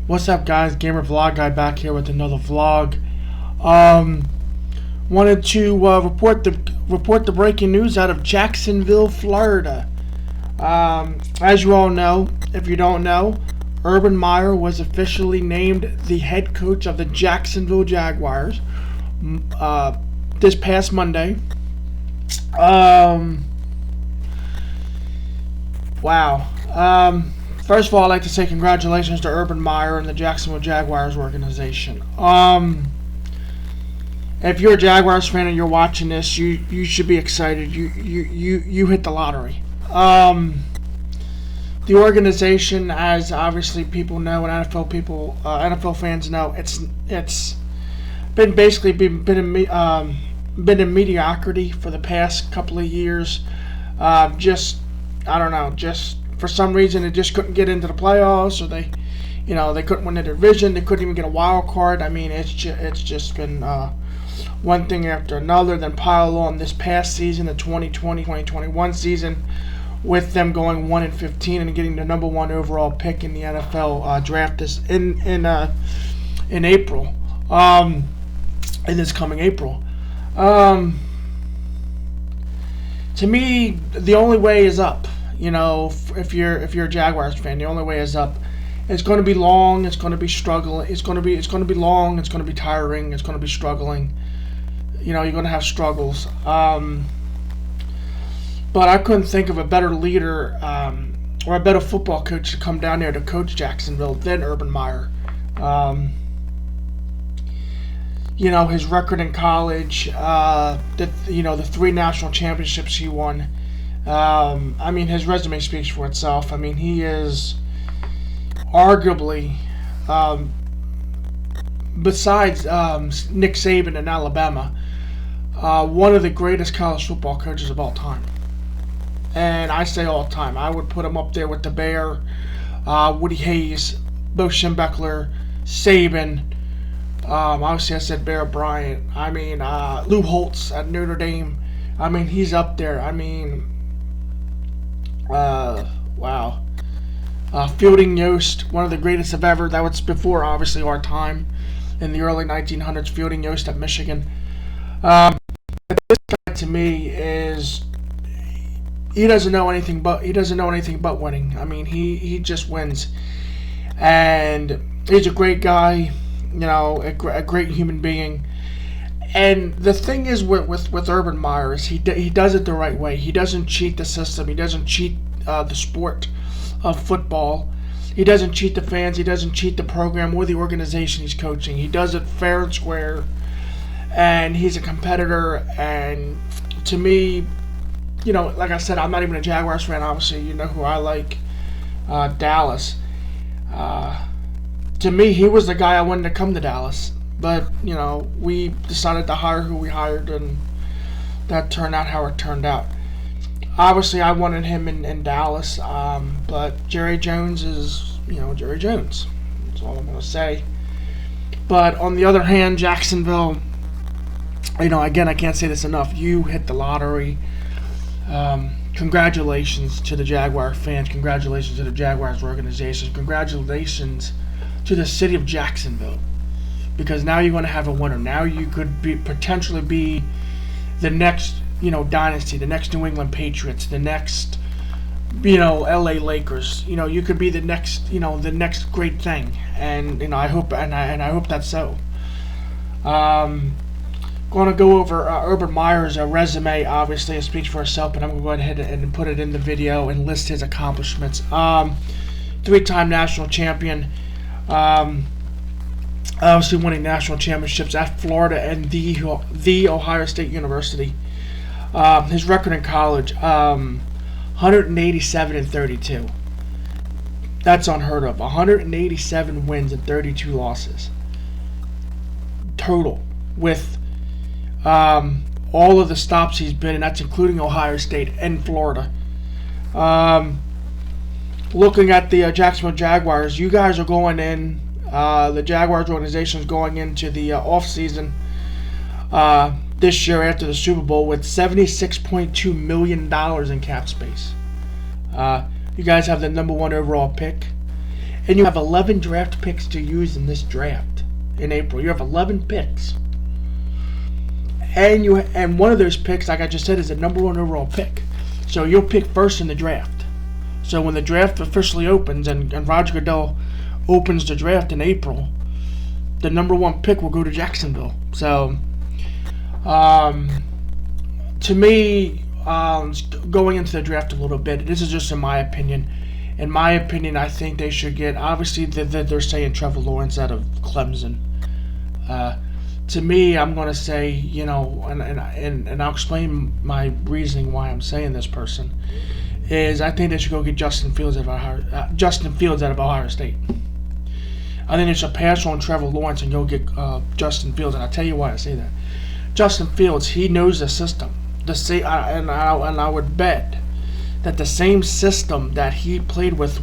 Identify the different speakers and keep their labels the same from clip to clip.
Speaker 1: What's up, guys? Gamer Vlog Guy back here with another vlog. Wanted to report the breaking news out of Jacksonville, Florida. As you all know, if you don't know, Urban Meyer was officially named the head coach of the Jacksonville Jaguars this past Monday. Wow. First of all, I'd like to say congratulations to Urban Meyer and the Jacksonville Jaguars organization. If you're a Jaguars fan and you're watching this, you should be excited. You hit the lottery. The organization, as obviously people know and NFL fans know, it's been basically been in mediocrity for the past couple of years. I don't know, just for some reason they just couldn't get into the playoffs, or they couldn't win the division. They couldn't even get a wild card. I mean, it's just been one thing after another. Then pile on this past season, the 2020-2021 season, with them going 1-15 and getting the number one overall pick in the NFL draft in April, in this coming April. To me, the only way is up. If you're a Jaguars fan, the only way is up. It's going to be long. It's going to be struggling. It's going to be long. It's going to be tiring. It's going to be struggling. You're going to have struggles. But I couldn't think of a better leader or a better football coach to come down there to coach Jacksonville than Urban Meyer. His record in college, the 3 national championships he won. His resume speaks for itself. He is arguably, besides Nick Saban in Alabama, one of the greatest college football coaches of all time. And I say all time. I would put him up there with the Bear, Woody Hayes, Bo Schembechler, Saban. Obviously, I said Bear Bryant. Lou Holtz at Notre Dame. He's up there. Wow. Fielding Yost, one of the greatest of ever. That was before, obviously, our time in the early 1900s. Fielding Yost at Michigan. This guy, to me, he doesn't know anything but winning. He just wins, and he's a great guy. A great human being. And the thing is with Urban Meyer is he does it the right way. He doesn't cheat the system. He doesn't cheat the sport of football. He doesn't cheat the fans. He doesn't cheat the program or the organization he's coaching. He does it fair and square. And he's a competitor. And to me, like I said, I'm not even a Jaguars fan. Obviously, you know who I like, Dallas. To me, he was the guy I wanted to come to Dallas. But, we decided to hire who we hired, and that turned out how it turned out. Obviously, I wanted him in Dallas, but Jerry Jones is, Jerry Jones. That's all I'm going to say. But on the other hand, Jacksonville, again, I can't say this enough. You hit the lottery. Congratulations to the Jaguar fans. Congratulations to the Jaguars organization. Congratulations to the city of Jacksonville. Because now you're going to have a winner. Now you could potentially be the next, dynasty, the next New England Patriots, the next, LA Lakers. You could be the next, the next great thing. And I hope that's so. Going to go over Urban Meyer's resume. Obviously, it speaks for itself, but I'm going to go ahead and put it in the video and list his accomplishments. 3-time national champion. Obviously winning national championships at Florida and the Ohio State University. His record in college, 187-32. That's unheard of. 187 wins and 32 losses total, with all of the stops he's been in. That's including Ohio State and Florida. Looking at the Jacksonville Jaguars, you guys are going in. The Jaguars organization is going into the offseason this year after the Super Bowl with $76.2 million in cap space. You guys have the number 1 overall pick. and you have 11 draft picks to use in this draft in April. You have 11 picks. And one of those picks, like I just said, is the number 1 overall pick. So you'll pick first in the draft. So when the draft officially opens and Roger Goodell opens the draft in April, the number 1 pick will go to Jacksonville. So, to me, going into the draft a little bit, this is just in my opinion. In my opinion, I think they should get, obviously, they're saying Trevor Lawrence out of Clemson. To me, I'm going to say, you know, and I'll explain my reasoning why I'm saying this person, is I think they should go get Justin Fields out of Ohio State. I think they should pass on Trevor Lawrence and go get Justin Fields, and I'll tell you why I say that. Justin Fields, he knows the system. And I would bet that the same system that he played with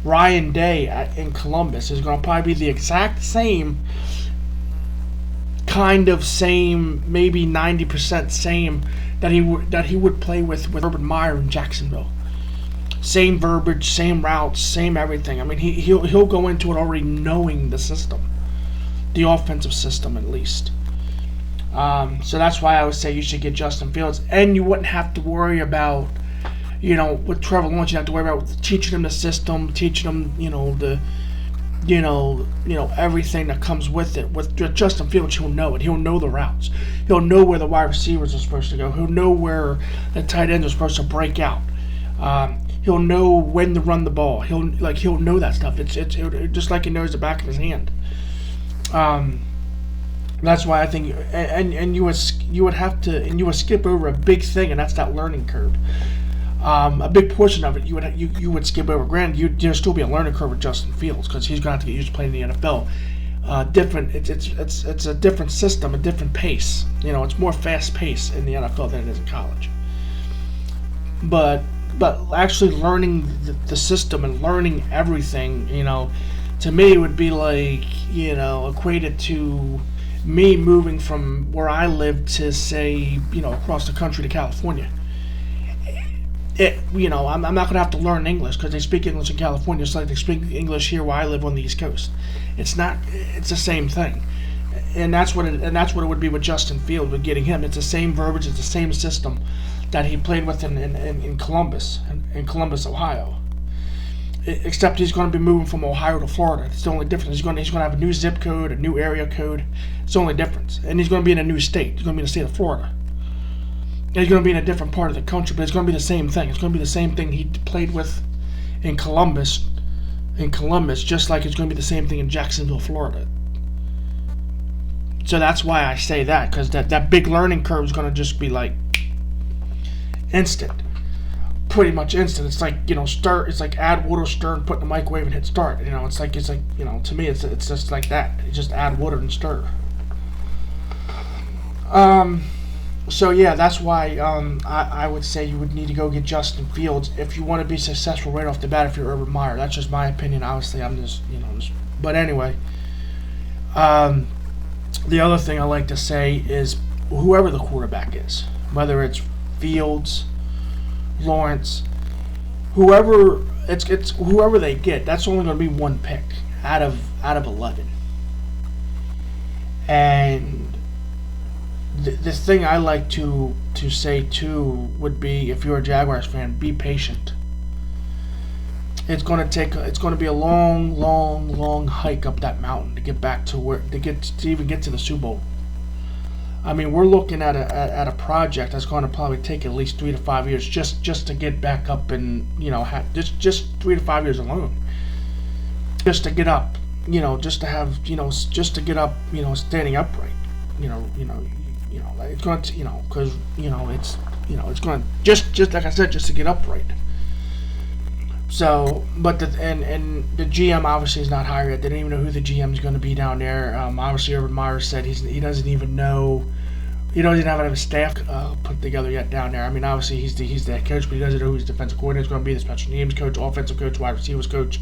Speaker 1: Ryan Day in Columbus is going to probably be the exact same, maybe 90% same that he would play with Urban Meyer in Jacksonville. Same verbiage, same routes, same everything. I mean, he'll go into it already knowing the system, the offensive system at least. So that's why I would say you should get Justin Fields, and you wouldn't have to worry about, you know, with Trevor Lawrence, you have to worry about teaching him the system, teaching him, everything that comes with it. With Justin Fields, he'll know it. He'll know the routes. He'll know where the wide receivers are supposed to go. He'll know where the tight ends are supposed to break out. He'll know when to run the ball. He'll know that stuff. It's just like he knows the back of his hand. That's why I think, and you would skip over a big thing, and that's that learning curve. A big portion of it you would skip over. Granted, there'd still be a learning curve with Justin Fields because he's going to have to get used to playing in the NFL. It's a different system, a different pace. You know, it's more fast paced in the NFL than it is in college. But actually learning the system and learning everything, you know, to me it would be like, you know, equated to me moving from where I live to, say, you know, across the country to California. I'm not going to have to learn English because they speak English in California just like they speak English here where I live on the East Coast. It's the same thing. And that's what it would be with Justin Fields, with getting him. It's the same verbiage, it's the same system that he played with in Columbus, Ohio. Except he's going to be moving from Ohio to Florida. It's the only difference. He's going to have a new zip code, a new area code. It's the only difference. And he's going to be in a new state. He's going to be in the state of Florida. And he's going to be in a different part of the country, but it's going to be the same thing. It's going to be the same thing he played with in Columbus, just like it's going to be the same thing in Jacksonville, Florida. So that's why I say that, because that big learning curve is going to just be like instant. Pretty much instant. It's like, you know, start. It's like add water, stir, and put in the microwave and hit start. You know, it's like you know, to me, it's just like that. You just add water and stir. So yeah, that's why I would say you would need to go get Justin Fields if you want to be successful right off the bat. If you're Urban Meyer, that's just my opinion. Obviously, I'm just, you know, but anyway. The other thing I like to say is whoever the quarterback is, whether it's Fields, Lawrence, whoever it's whoever they get, that's only going to be one pick out of 11. And the thing I like to say too would be, if you're a Jaguars fan, be patient. It's going to be a long hike up that mountain to get back to even get to the Super Bowl. I mean, we're looking at a project that's going to probably take at least 3 to 5 years just to get back up, and, you know, just 3 to 5 years alone, just to get up, you know, just to have, you know, just to get up, you know, standing upright, you know, it's going to, you know, because, you know, it's going to just like I said, just to get upright. So, but the GM obviously is not hired yet. They don't even know who the GM is going to be down there. Obviously, Urban Meyer said he doesn't even know. He doesn't even have a staff put together yet down there. I mean, obviously he's the head coach, but he doesn't know who his defensive coordinator is going to be, the special teams coach, offensive coach, wide receivers coach,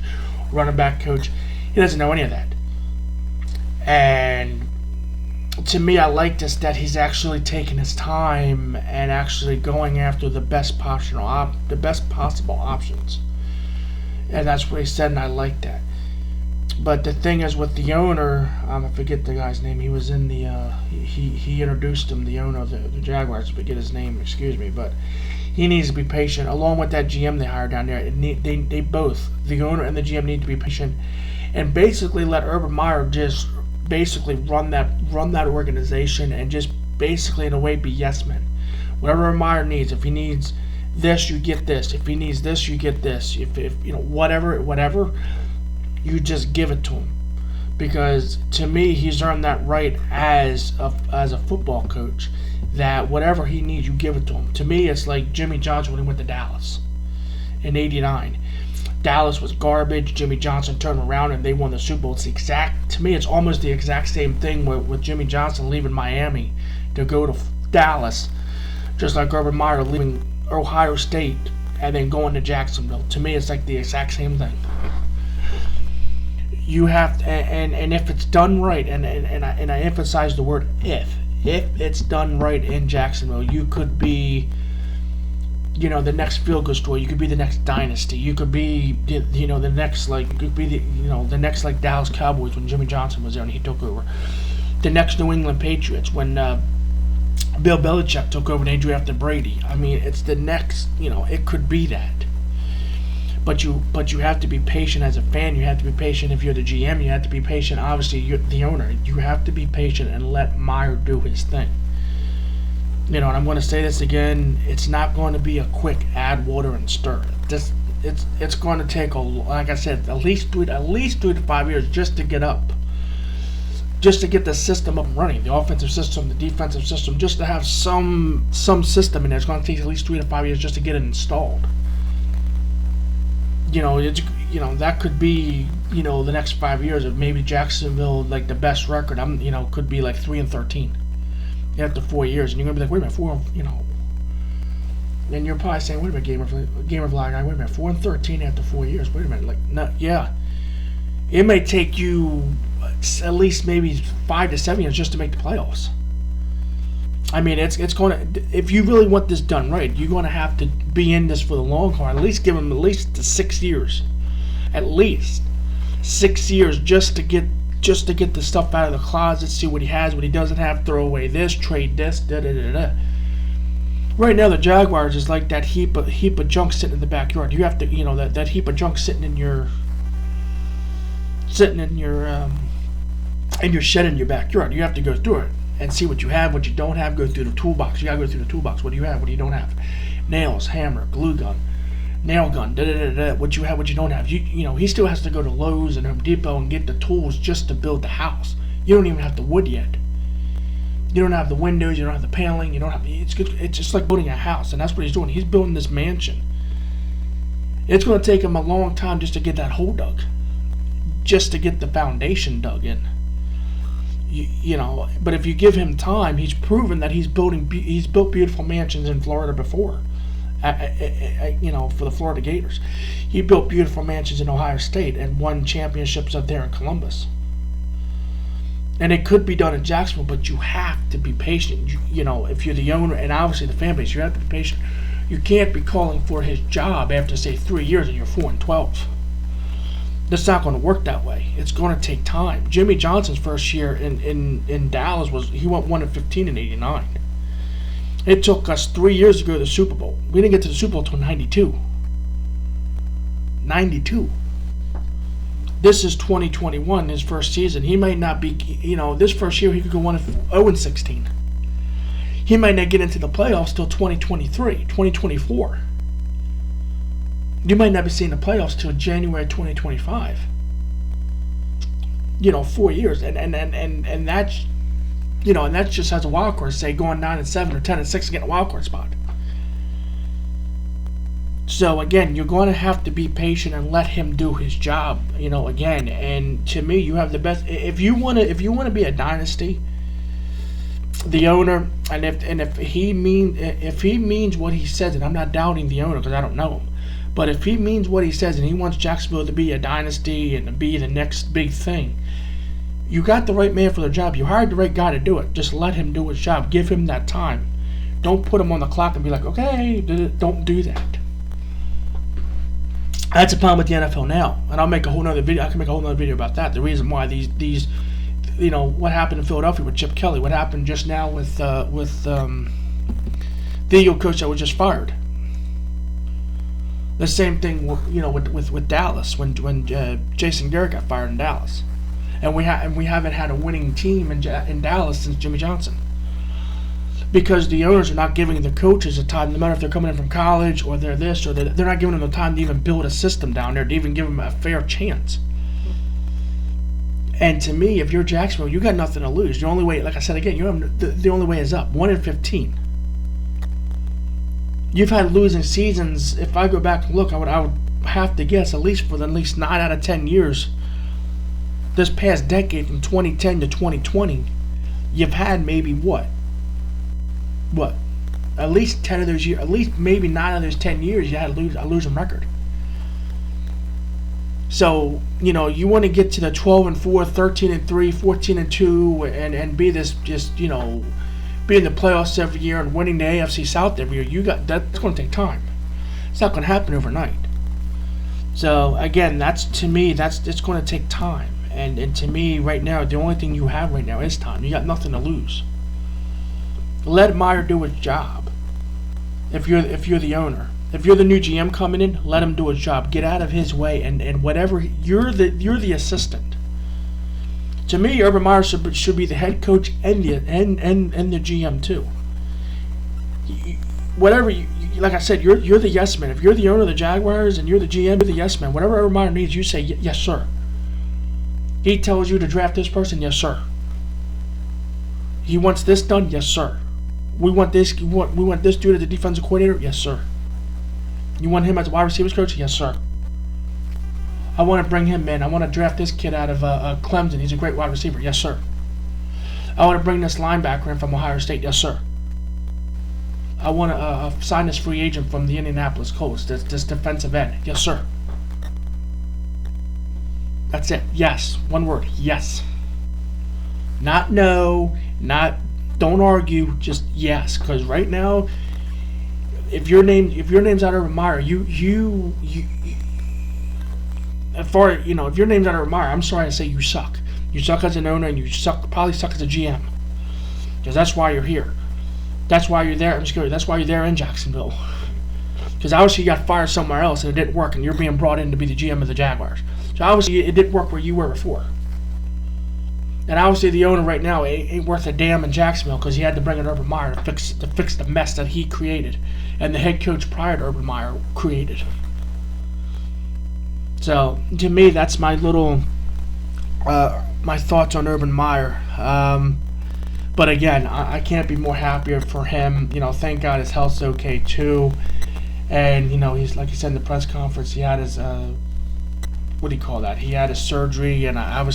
Speaker 1: running back coach. He doesn't know any of that. And to me, I like this, that he's actually taking his time and actually going after the best possible options. And that's what he said, and I like that. But the thing is, with the owner, I forget the guy's name. He was in the he introduced him, the owner of the Jaguars. I forget his name, excuse me. But he needs to be patient, along with that GM they hired down there. They both, the owner and the GM, need to be patient, and basically let Urban Meyer just basically run that organization, and just basically in a way be yes men. Whatever Urban Meyer needs, if he needs this, you get this. If he needs this, you get this. If whatever, you just give it to him. Because to me, he's earned that right as a football coach, that whatever he needs, you give it to him. To me, it's like Jimmy Johnson when he went to Dallas in '89. Dallas was garbage. Jimmy Johnson turned around and they won the Super Bowl. To me, it's almost the exact same thing with Jimmy Johnson leaving Miami to go to Dallas, just like Urban Meyer leaving Ohio State and then going to Jacksonville. To me, it's like the exact same thing. You have to, and if it's done right, and I emphasize the word if it's done right in Jacksonville, you could be, the next feel good story. You could be the next dynasty. You could be, the next the next like Dallas Cowboys when Jimmy Johnson was there and he took over. The next New England Patriots when Bill Belichick took over and they drafted Brady. I mean, it's the next. It could be that. But you have to be patient as a fan. You have to be patient if you're the GM. You have to be patient. Obviously, you're the owner. You have to be patient and let Meyer do his thing. And I'm going to say this again. It's not going to be a quick add water and stir. It's going to take like I said, at least 3 to 5 years just to get up, just to get the system up and running, the offensive system, the defensive system, just to have some system in there. It's going to take at least 3 to 5 years just to get it installed. That could be, the next 5 years of maybe Jacksonville, like the best record. Could be like 3-13 after 4 years, and you're gonna be like, wait a minute, 4, and you're probably saying, wait a minute, Gamer Vlog guy, wait a minute, 4-13 after 4 years. Wait a minute, like, no, yeah, it may take you at least maybe 5 to 7 years just to make the playoffs. I mean, it's going to, if you really want this done right, you're going to have to be in this for the long haul. At least give him at least 6 years, at least 6 years just to get the stuff out of the closet, see what he has, what he doesn't have, throw away this, trade this, da da da da. Right now, the Jaguars is like that heap of junk sitting in the backyard. You have to, that heap of junk sitting in your shed in your backyard. You have to go through it and see what you have, what you don't have. Go through the toolbox. You gotta go through the toolbox. What do you have? What do you don't have? Nails, hammer, glue gun, nail gun. Da da da da. What you have? What you don't have? He still has to go to Lowe's and Home Depot and get the tools just to build the house. You don't even have the wood yet. You don't have the windows. You don't have the paneling. You don't have. It's good. It's just like building a house, and that's what he's doing. He's building this mansion. It's going to take him a long time just to get that hole dug, just to get the foundation dug in. But if you give him time, he's proven that he's built beautiful mansions in Florida before. For the Florida Gators, he built beautiful mansions in Ohio State and won championships up there in Columbus. And it could be done in Jacksonville, but you have to be patient. If you're the owner and obviously the fan base, you have to be patient. You can't be calling for his job after say 3 years and you're 4-12. That's not going to work that way. It's going to take time. Jimmy Johnson's first year in Dallas he went 1-15 in '89. It took us 3 years to go to the Super Bowl. We didn't get to the Super Bowl until '92. '92. This is 2021, his first season. He might not be, this first year he could go 0-16. He might not get into the playoffs till 2023, 2024. You might not be seeing the playoffs till January 2025. 4 years, and that's, and that's just as a wild card, say going 9-7 or 10-6 to get a wild card spot. So again, you're going to have to be patient and let him do his job. Again, and to me, you have the best. If you want to be a dynasty, the owner, and if he means what he says, and I'm not doubting the owner because I don't know him. But if he means what he says and he wants Jacksonville to be a dynasty and to be the next big thing, you got the right man for the job. You hired the right guy to do it. Just let him do his job. Give him that time. Don't put him on the clock and be like, okay, don't do that. That's a problem with the NFL now, and I'll make a whole nother video. I can make a whole nother video about that. The reason why these what happened in Philadelphia with Chip Kelly, what happened just now with the Eagle coach that was just fired. The same thing, with Dallas when Jason Garrett got fired in Dallas, and we haven't had a winning team in Dallas since Jimmy Johnson. Because the owners are not giving the coaches the time, no matter if they're coming in from college or they're this or they're not giving them the time to even build a system down there, to even give them a fair chance. And to me, if you're Jacksonville, you got nothing to lose. The only way, like I said again, the only way is up. 1-15. You've had losing seasons. If I go back and look, I would have to guess at least 9 out of 10 years. This past decade, from 2010 to 2020, you've had maybe what? At least 10 of those years, at least maybe 9 of those 10 years, you had a losing record. So, you want to get to the 12-4, 13-3, 14-2, and be this just, be in the playoffs every year and winning the AFC South every year. That's going to take time. It's not going to happen overnight. So again, it's going to take time. And to me, right now, the only thing you have right now is time. You got nothing to lose. Let Meyer do his job. If you're the owner, if you're the new GM coming in, let him do his job. Get out of his way, and whatever you're the assistant. To me, Urban Meyer should be the head coach and the GM too. Whatever like I said, you're the yes man. If you're the owner of the Jaguars and you're the GM, you're the yes man. Whatever Urban Meyer needs, you say yes sir. He tells you to draft this person, yes sir. He wants this done, yes sir. We want this dude as the defensive coordinator, yes sir. You want him as a wide receivers coach, yes sir. I want to bring him in. I want to draft this kid out of Clemson. He's a great wide receiver, yes sir. I want to bring this linebacker in from Ohio State, yes sir. I want to sign this free agent from the Indianapolis Colts, this defensive end, yes sir. That's it. Yes. One word. Yes. Not no. Not don't argue. Just yes. Because right now, if your name's out of Urban Meyer, if your name's out of Urban Meyer, I'm sorry to say you suck. You suck as an owner, and you probably suck as a GM. Because that's why you're here. That's why you're there. That's why you're there in Jacksonville. Because obviously you got fired somewhere else and it didn't work, and you're being brought in to be the GM of the Jaguars. So obviously it didn't work where you were before. And obviously the owner right now ain't worth a damn in Jacksonville, because he had to bring in Urban Meyer to fix the mess that he created, and the head coach prior to Urban Meyer created. So to me, that's my little my thoughts on Urban Meyer. But again, I can't be more happier for him. Thank God his health's okay too. And he's, like he said in the press conference, he had his what do you call that? He had his surgery, and I'm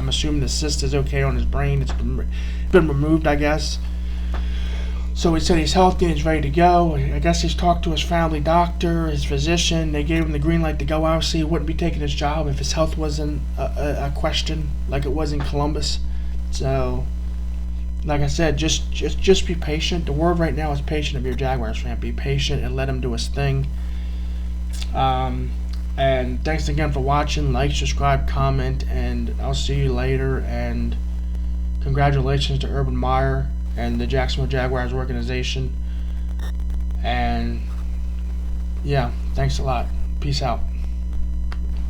Speaker 1: assuming the cyst is okay on his brain. It's been removed, I guess. So he said he's healthy and he's ready to go. I guess he's talked to his family doctor, his physician. They gave him the green light to go. Obviously, he wouldn't be taking his job if his health wasn't a question like it was in Columbus. So, like I said, just be patient. The word right now is patient. If you're a Jaguars fan, be patient and let him do his thing. And thanks again for watching. Like, subscribe, comment, and I'll see you later. And congratulations to Urban Meyer and the Jacksonville Jaguars organization. And yeah, thanks a lot. Peace out.